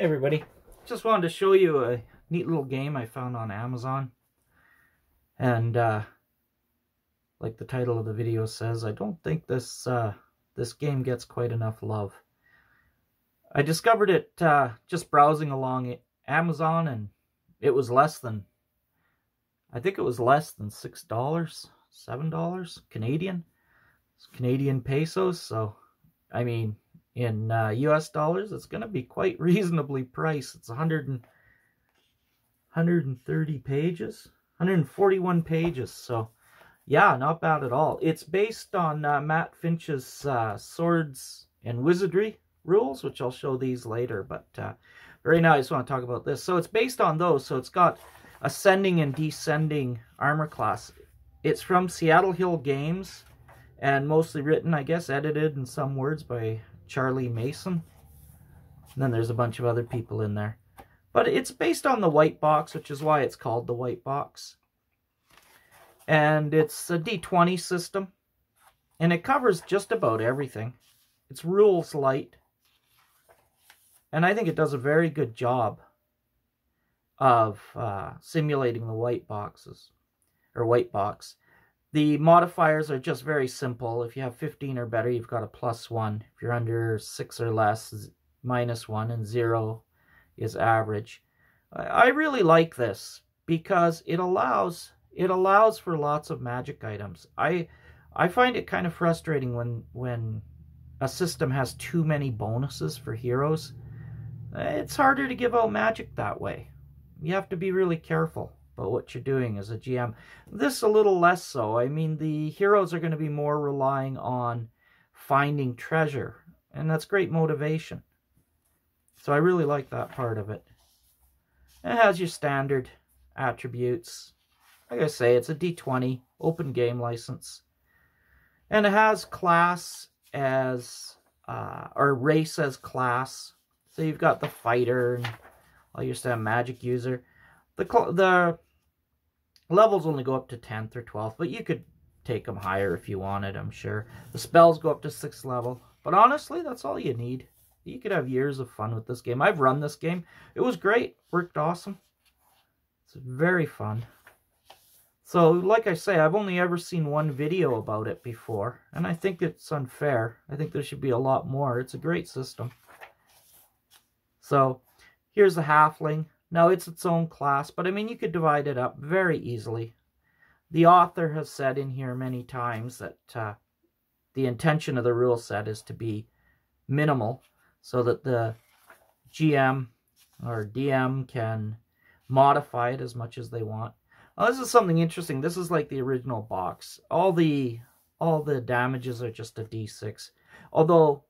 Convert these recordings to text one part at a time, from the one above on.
everybody, just wanted to show you a neat little game I found on Amazon. And like the title of the video says, I don't think this game gets quite enough love. I discovered it just browsing along Amazon, and it was less than, I think it was less than $6, $7 Canadian. It's Canadian pesos, so I mean in US dollars it's going to be quite reasonably priced. It's 130 pages, 141 pages, so yeah, not bad at all. It's based on Matt Finch's Swords and Wizardry rules, which I'll show these later, but right now I just want to talk about this. So it's based on those, so it's got ascending and descending armor class. It's from Seattle Hill Games, and mostly written, I guess, edited in some words by Charlie Mason. And then there's a bunch of other people in there. But it's based on the white box, which is why it's called the white box. And it's a D20 system. And it covers just about everything. It's rules light. And I think it does a very good job of simulating the white boxes, or white box. The modifiers are just very simple. If you have 15 or better, you've got a +1. If you're under 6 or less, -1, and 0 is average. I really like this because it allows for lots of magic items. I find it kind of frustrating when a system has too many bonuses for heroes. It's harder to give out magic that way. You have to be really careful about what you're doing as a GM. This a little less so. I mean, the heroes are going to be more relying on finding treasure, and that's great motivation. So I really like that part of it. It has your standard attributes. Like I say, it's a D20 open game license, and it has class as or race as class. So you've got the fighter and all your standard magic user. The levels only go up to 10th or 12th, but you could take them higher if you wanted, I'm sure. The spells go up to 6th level, but honestly, that's all you need. You could have years of fun with this game. I've run this game. It was great. Worked awesome. It's very fun. So, like I say, I've only ever seen one video about it before, and I think it's unfair. I think there should be a lot more. It's a great system. So, here's the halfling. Now, it's its own class, but I mean, you could divide it up very easily. The author has said in here many times that the intention of the rule set is to be minimal, so that the GM or DM can modify it as much as they want. Now, this is something interesting. This is like the original box. All the damages are just a D6. Although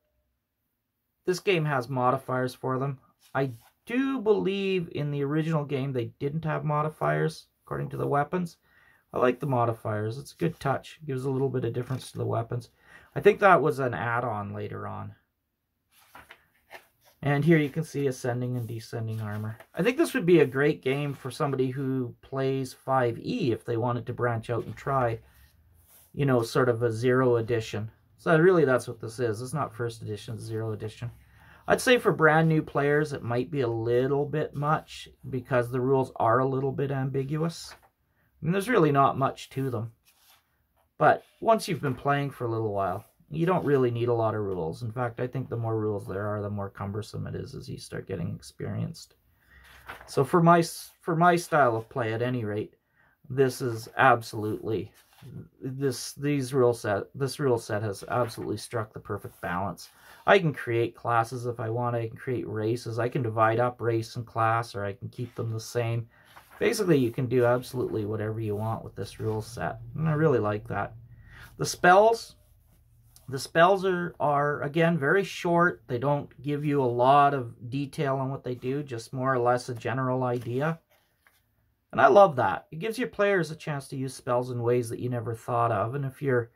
this game has modifiers for them. I do believe in the original game they didn't have modifiers according to the weapons. I like the modifiers. It's a good touch. It gives a little bit of difference to the weapons. I think that was an add-on later on. And here you can see ascending and descending armor. I think this would be a great game for somebody who plays 5e if they wanted to branch out and try, you know, sort of a 0 edition. So really that's what this is. It's not first edition, it's 0 edition. I'd say for brand new players it might be a little bit much because the rules are a little bit ambiguous. I mean, there's really not much to them. But once you've been playing for a little while, you don't really need a lot of rules. In fact, I think the more rules there are, the more cumbersome it is as you start getting experienced. So for my style of play, at any rate, this is absolutely this rule set has absolutely struck the perfect balance. I can create classes if I want. I can create races. I can divide up race and class, or I can keep them the same. Basically, you can do absolutely whatever you want with this rule set, and I really like that. The spells are again very short. They don't give you a lot of detail on what they do, just more or less a general idea. And I love that. It gives your players a chance to use spells in ways that you never thought of. And if you're,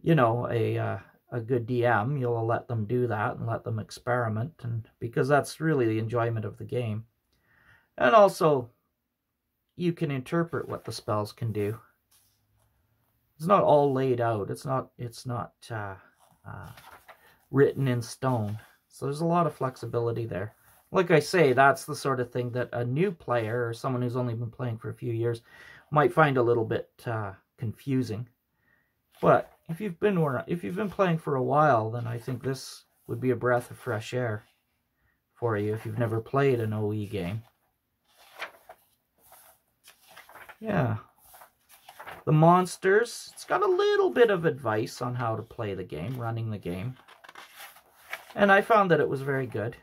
you know, a good DM, you'll let them do that and let them experiment, and because that's really the enjoyment of the game. And also, you can interpret what the spells can do. It's not all laid out. It's not written in stone. So there's a lot of flexibility there. Like I say, that's the sort of thing that a new player or someone who's only been playing for a few years might find a little bit confusing. But if you've been playing for a while, then I think this would be a breath of fresh air for you if you've never played an OE game. Yeah. The monsters, it's got a little bit of advice on how to play the game, running the game. And I found that it was very good.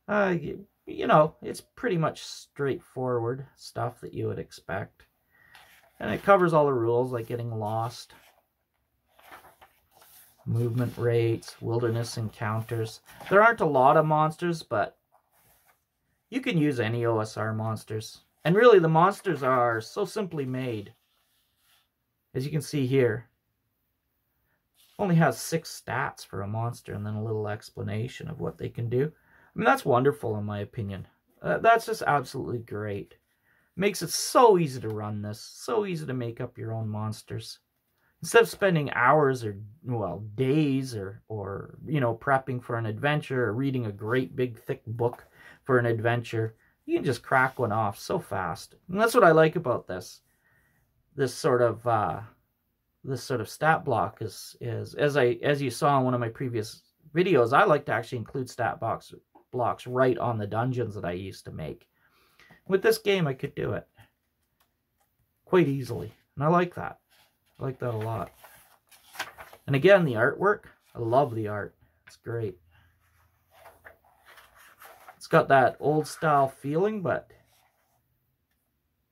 You know, it's pretty much straightforward stuff that you would expect. And it covers all the rules, like getting lost, movement rates, wilderness encounters. There aren't a lot of monsters, but you can use any OSR monsters. And really, the monsters are so simply made. As you can see here, only has 6 stats for a monster and then a little explanation of what they can do. I mean, that's wonderful in my opinion. That's just absolutely great. Makes it so easy to run this, so easy to make up your own monsters. Instead of spending hours or, well, days or you know, prepping for an adventure or reading a great big thick book for an adventure, you can just crack one off so fast. And that's what I like about this. This sort of stat block is as you saw in one of my previous videos, I like to actually include stat blocks right on the dungeons that I used to make. With this game, I could do it quite easily, and I like that. I like that a lot. And again, the artwork, I love the art. It's great. It's got that old style feeling, but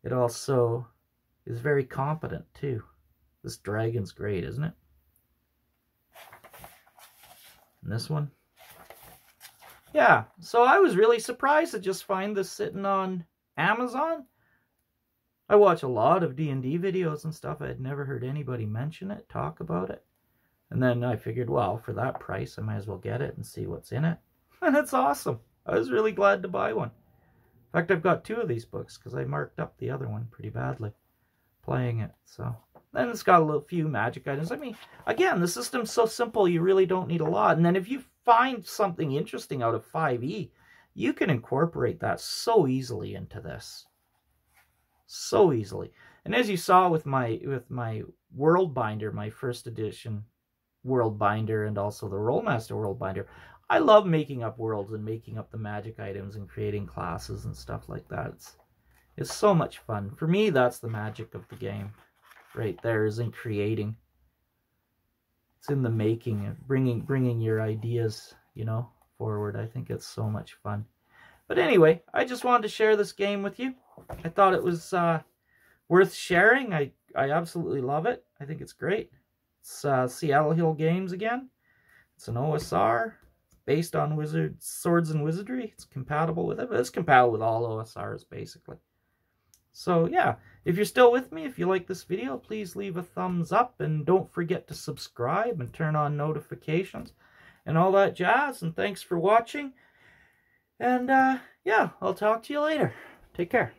it also is very competent too. This dragon's great, isn't it? And this one. Yeah, so I was really surprised to just find this sitting on Amazon. I watch a lot of D&D videos and stuff. I had never heard anybody mention it, talk about it. And then I figured, well, for that price, I might as well get it and see what's in it. And it's awesome. I was really glad to buy one. In fact, I've got 2 of these books because I marked up the other one pretty badly playing it. So then it's got a few magic items. I mean, again, the system's so simple, you really don't need a lot. And then if you find something interesting out of 5e, you can incorporate that so easily into this. So easily. And as you saw with my World Binder, my first edition World Binder, and also the Rollmaster World Binder, I love making up worlds and making up the magic items and creating classes and stuff like that. It's so much fun. For me, that's the magic of the game. Right there is in creating. It's in the making and bringing your ideas, you know, forward. I think it's so much fun. But anyway, I just wanted to share this game with you. I thought it was worth sharing. I absolutely love it. I think it's great. It's Seattle Hill Games again. It's an OSR based on Swords and Wizardry. It's compatible with it, but it's compatible with all OSRs basically. So yeah, if you're still with me, if you like this video, please leave a thumbs up and don't forget to subscribe and turn on notifications and all that jazz. And thanks for watching. And yeah, I'll talk to you later. Take care.